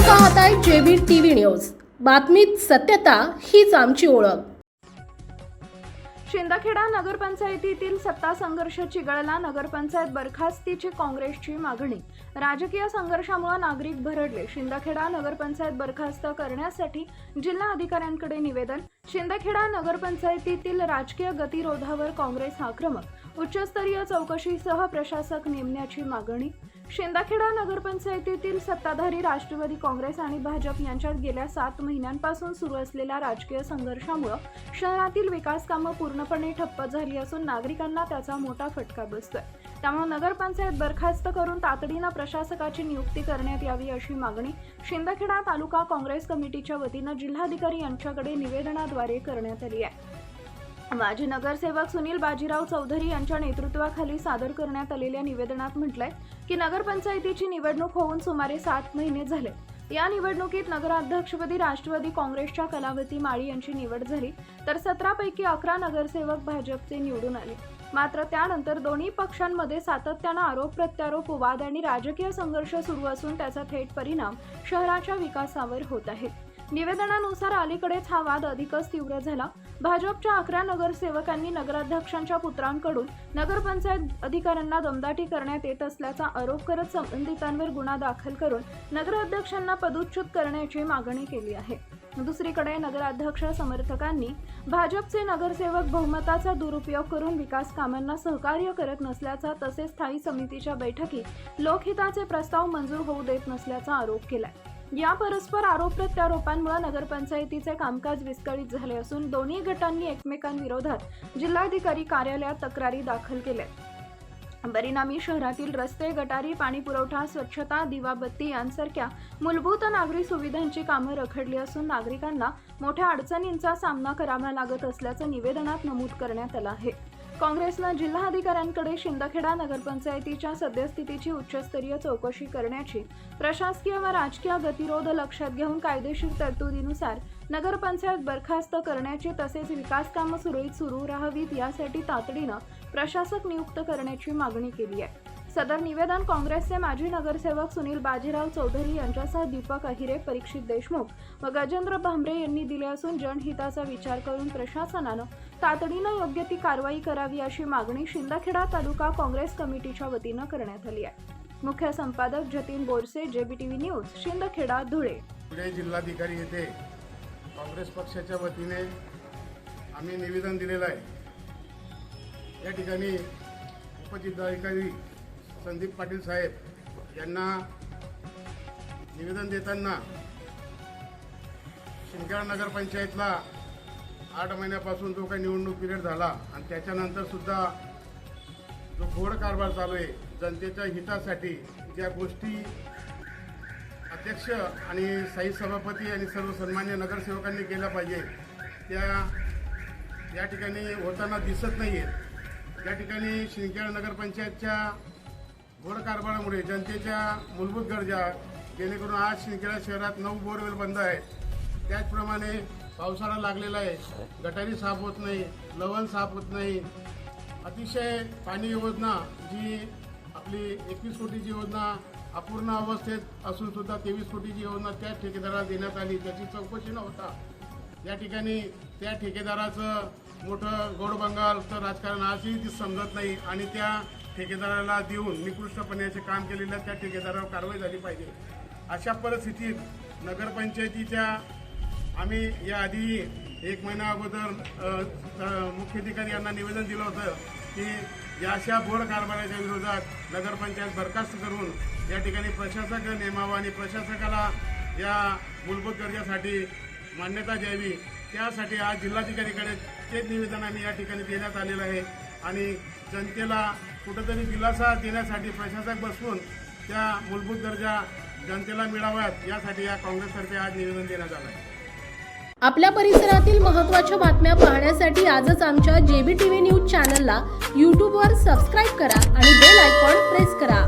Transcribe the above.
पाहताय JB TV news. बातमीत सत्यता हीच आमची ओळख। शिंदखेडा नगरपंचायतीतील सत्ता संघर्ष चिघळला। नगरपंचायत बरखास्तीची काँग्रेसची मागणी। राजकीय संघर्षामुळे नागरिक भरडले। शिंदखेडा नगरपंचायत बरखास्त करण्यासाठी जिल्हा अधिकाऱ्यांकडे निवेदन। शिंदखेडा नगरपंचायतीतील राजकीय गतिरोधावर काँग्रेस आक्रमक। उच्चस्तरीय चौकशीसह प्रशासक नेमण्याची मागणी। शिंदखेडा नगरपंचायतीतील सत्ताधारी राष्ट्रवादी काँग्रेस आणि भाजप यांच्यात गेल्या 7 महिन्यांपासून सुरू असलेल्या राजकीय संघर्षामुळे शहरातील विकास कामे पूर्णपणे ठप्प झाली असून नागरिकांना त्याचा मोठा फटका बसतोय। त्यामुळे नगरपंचायत बरखास्त करून तातडीने प्रशासकाची नियुक्ती करण्यात यावी अशी मागणी शिंदखेडा तालुका काँग्रेस कमिटीच्या वतीने जिल्हाधिकारी यांच्याकडे निवेदनाद्वारे करण्यात आली आहे। माजी नगरसेवक सुनील बाजीराव चौधरी यांच्या नेतृत्वाखाली सादर करण्यात आलेल्या निवेदनात म्हटलंय की नगरपंचायतीची निवडणूक होऊन सुमारे 7 महिने झाले। या निवडणुकीत नगराध्यक्षपदी राष्ट्रवादी काँग्रेसच्या कलावती माळी यांची निवड झाली, तर 17 पैकी 11 नगरसेवक भाजपचे निवडून आले। मात्र त्यानंतर दोन्ही पक्षांमध्ये सातत्याने आरोप प्रत्यारोप, वाद आणि राजकीय संघर्ष सुरू असून त्याचा थेट परिणाम शहराच्या विकासावर होत आहे। निवेदनानुसार अलीकडेच हा वाद अधिकच तीव्र झाला। भाजपच्या 11 नगरसेवकांनी नगराध्यक्षांच्या पुत्रांकडून नगरपंचायत अधिकाऱ्यांना दमदाटी करण्यात येत असल्याचा आरोप करत संबंधितांवर गुन्हा दाखल करून नगराध्यक्षांना पदच्युत करण्याची मागणी केली आहे। दुसरीकडे नगराध्यक्ष समर्थकांनी भाजपचे नगरसेवक बहुमताचा दुरुपयोग करून विकास कामांना सहकार्य करत नसल्याचा, तसेच स्थायी समितीच्या बैठकीत लोकहिताचे प्रस्ताव मंजूर होऊ देत नसल्याचा आरोप केलाय। या परस्पर आरोप प्रत्यारोपांमुळे नगरपंचायतीचे कामकाज विस्कळीत झाले असून दोन्ही गटांनी एकमेकांविरोधात जिल्हाधिकारी कार्यालयात तक्रारी दाखल केल्या। परिणामी शहरातील रस्ते, गटारी, पाणी पुरवठा, स्वच्छता, दिवाबत्ती यांसारख्या मूलभूत नागरी सुविधांची कामे रखडली असून नागरिकांना मोठ्या अडचणींचा सामना करावा लागत असल्याचं निवेदनात नमूद करण्यात आलं आहे। काँग्रेसने जिल्हाधिकाऱ्यांकडे शिंदखेडा नगरपंचायतीच्या सद्यस्थितीची उच्चस्तरीय चौकशी करण्याची, प्रशासकीय व राजकीय गतिरोध लक्षात घेऊन कायदेशीर तरतुदीनुसार नगरपंचायत बरखास्त करण्याची, तसेच विकास कामे सुरळीत सुरू राहावीत यासाठी तातडीने प्रशासक नियुक्त करण्याची मागणी केली आहे। सदर निवेदन काँग्रेसचे माजी नगरसेवक सुनील बाजीराव चौधरी यांच्यासह दीपक अहिरे, परीक्षित देशमुख व गजेंद्र भांबरे यांनी दिले असून जनहिताचा विचार करून प्रशासनाने तातडीने योग्य ती कारवाई करावी अशी मागणी शिंदखेडा तालुका काँग्रेस कमिटीच्या वतीने करण्यात आली आहे। मुख्य संपादक जतीन बोरसे, जेबीटीव्ही न्यूज, शिंदखेडा, धुळे। पुणे जिल्हाधिकारी येथे काँग्रेस पक्षाच्या वतीने आम्ही निवेदन दिलेलं आहे। या ठिकाणी उपजिल्हाधिकारी संदीप पाटील साहेब यांना निवेदन देताना शिंदखेडा नगरपंचायतला 8 महिन्यापासून जो काही निवडणूक पिरियड झाला आणि त्याच्यानंतर सुद्धा जो घोड कारभार चालू आहे, जनतेच्या हितासाठी ज्या गोष्टी अध्यक्ष आणि स्थायी सभापती आणि सर्व सन्मान्य नगरसेवकांनी केल्या पाहिजे त्या या ठिकाणी होताना दिसत नाही आहेत। या ठिकाणी शिंदखेडा नगरपंचायतच्या घोड कारभारामुळे जनतेच्या मूलभूत गरजा, जेणेकरून आज शिंदखेडा शहरात 9 बोरवेल बंद आहेत, त्याचप्रमाणे पावसाळा लागलेला आहे, गटारी साफ होत नाही, लवण साफ होत नाही, अतिशय पाणी योजना जी आपली 21 कोटीची योजना अपूर्ण अवस्थेत असून सुद्धा 23 कोटीची योजना त्या ठेकेदाराला देण्यात आली, त्याची चौकशी नव्हता। या ठिकाणी त्या ठेकेदाराचं मोठं गोडबंगालचं राजकारण आजही समजत नाही आणि त्या ठेकेदाराला देऊन निकृष्टपणे असे काम केलेल्या त्या ठेकेदारावर कारवाई झाली पाहिजे। अशा परिस्थितीत नगरपंचायतीच्या आम्ही याआधी 1 महिना अगोदर मुख्याधिकारी यांना निवेदन दिलं होतं की या अशा बोर्ड कारभाराच्या विरोधात नगरपंचायत बरखास्त करून या ठिकाणी प्रशासक नेमावा आणि प्रशासकाला या मूलभूत गरजेसाठी मान्यता द्यावी, त्यासाठी आज जिल्हाधिकारीकडे तेच निवेदन आम्ही या ठिकाणी देण्यात आलेलं आहे आणि जनतेला कुठंतरी दिलासा देण्यासाठी प्रशासक बसवून त्या मूलभूत गरजा जनतेला मिळाव्यात यासाठी या काँग्रेसतर्फे आज निवेदन देण्यात आलं आहे। आपल्या परिसरातील महत्त्वाच्या बातम्या पाहण्यासाठी आजच आमच्या जेबीटीव्ही न्यूज चॅनलला यूट्यूबवर सबस्क्राईब करा आणि बेल आयकॉन प्रेस करा।